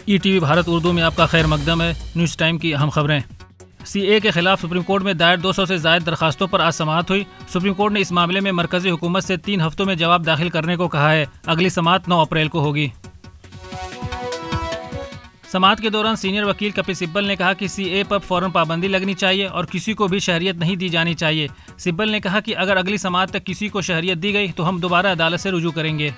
E T V Bharat Urdu میں آپ کا خیر مقدم ہے۔ نیوز ٹائم کی اہم خبریں۔ سی اے کے خلاف سپریم کورٹ میں دائر 200 سے زائد درخواستوں پر آج سماعت ہوئی۔ سپریم کورٹ نے اس معاملے میں مرکزی حکومت سے 3 ہفتوں میں جواب داخل کرنے کو کہا ہے۔ اگلی سماعت 9 اپریل کو ہوگی۔ سماعت کے دوران سینئر وکیل کپل سبل نے کہا کہ سی اے پر فوراً پابندی لگنی چاہیے اور کسی کو بھی شہریت نہیں دی جانی چاہیے۔ سبل نے کہا کہ اگر اگلی سماعت تک کسی کو شہریت دی گئی تو ہم دوبارہ عدالت سے رجوع کریں گے۔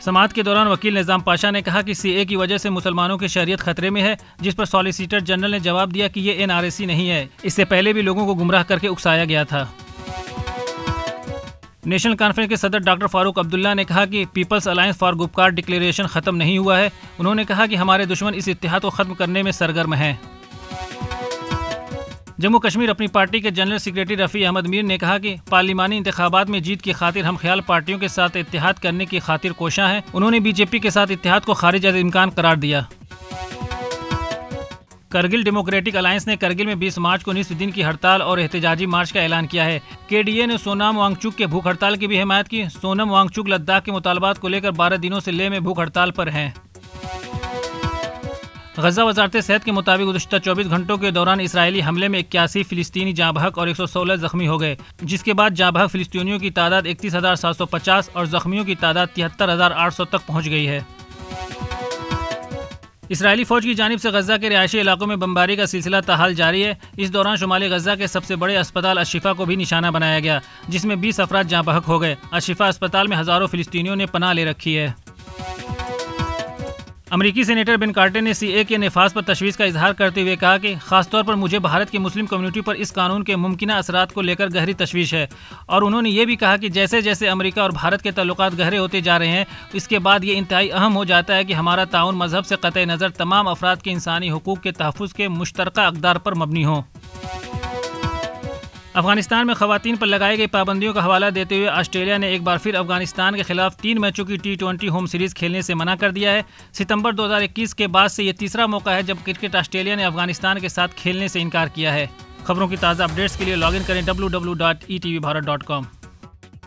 سماعت کے دوران وکیل نظام پاشا نے کہا کہ سی اے کی وجہ سے مسلمانوں کی شہریت خطرے میں ہے، جس پر سالیسیٹر جنرل نے جواب دیا کہ یہ NRC نہیں ہے، اس سے پہلے بھی لوگوں کو گمراہ کر کے اکسایا گیا تھا۔ نیشنل کانفرنس کے صدر ڈاکٹر فاروق عبداللہ نے کہا کہ people's alliance for Gupkar declaration ختم نہیں ہوا ہے۔ انہوں نے کہا کہ ہمارے دشمن اس اتحاد کو ختم کرنے میں سرگرم ہیں۔ جموں کشمیر اپنی پارٹی کے جنرل سیکریٹری رفیع احمد میر نے کہا کہ پارلیمانی انتخابات میں جیت کی خاطر ہم خیال پارٹیوں کے ساتھ اتحاد کرنے کی خاطر کوشاں ہیں۔ انہوں نے BJP کے ساتھ اتحاد کو خارج از امکان قرار دیا۔ کرگل ڈیموکریٹک الائنس نے کرگل میں 20 مارچ کو نصف دن کی ہڑتال اور احتجاجی مارچ کا اعلان کیا ہے۔ KDA نے سونام وانگچک کے بھوک ہڑتال کی بھی حمایت کی۔ سونم وانگچک لداخ کے مطالبات کو لے کر 12 دنوں سے لیہ میں بھوک ہڑتال پر ہیں۔ غزہ وزارت صحت کے مطابق گزشتہ 24 گھنٹوں کے دوران اسرائیلی حملے میں 81 فلسطینی جاں بحق اور 116 زخمی ہو گئے، جس کے بعد جاں بحق فلسطینیوں کی تعداد 31,750 اور زخمیوں کی تعداد 73,800 تک پہنچ گئی ہے۔ اسرائیلی فوج کی جانب سے غزہ کے رہائشی علاقوں میں بمباری کا سلسلہ تاحال جاری ہے۔ اس دوران شمالی غزہ کے سب سے بڑے اسپتال الشفا کو بھی نشانہ بنایا گیا، جس میں 20 افراد جاں بحق ہو گئے۔ الشفا اسپتال میں ہزاروں فلسطینیوں نے پناہ لے رکھی ہے۔ امریکی سینیٹر بن کارٹر نے سی اے کے نفاذ پر تشویش کا اظہار کرتے ہوئے کہا کہ خاص طور پر مجھے بھارت کی مسلم کمیونٹی پر اس قانون کے ممکنہ اثرات کو لے کر گہری تشویش ہے، اور انہوں نے یہ بھی کہا کہ جیسے جیسے امریکہ اور بھارت کے تعلقات گہرے ہوتے جا رہے ہیں، اس کے بعد یہ انتہائی اہم ہو جاتا ہے کہ ہمارا تعاون مذہب سے قطع نظر تمام افراد کے انسانی حقوق کے تحفظ کے مشترکہ اقدار پر مبنی ہو۔ افغانستان میں خواتین پر لگائی گئی پابندیوں کا حوالہ دیتے ہوئے آسٹریلیا نے ایک بار پھر افغانستان کے خلاف 3 میچوں کی T20 ہوم سیریز کھیلنے سے منع کر دیا ہے۔ ستمبر 2021 کے بعد سے یہ تیسرا موقع ہے جب کرکٹ آسٹریلیا نے افغانستان کے ساتھ کھیلنے سے انکار کیا ہے۔ خبروں کی تازہ اپڈیٹس کے لیے لاگ ان کریں www.etvbharat.com۔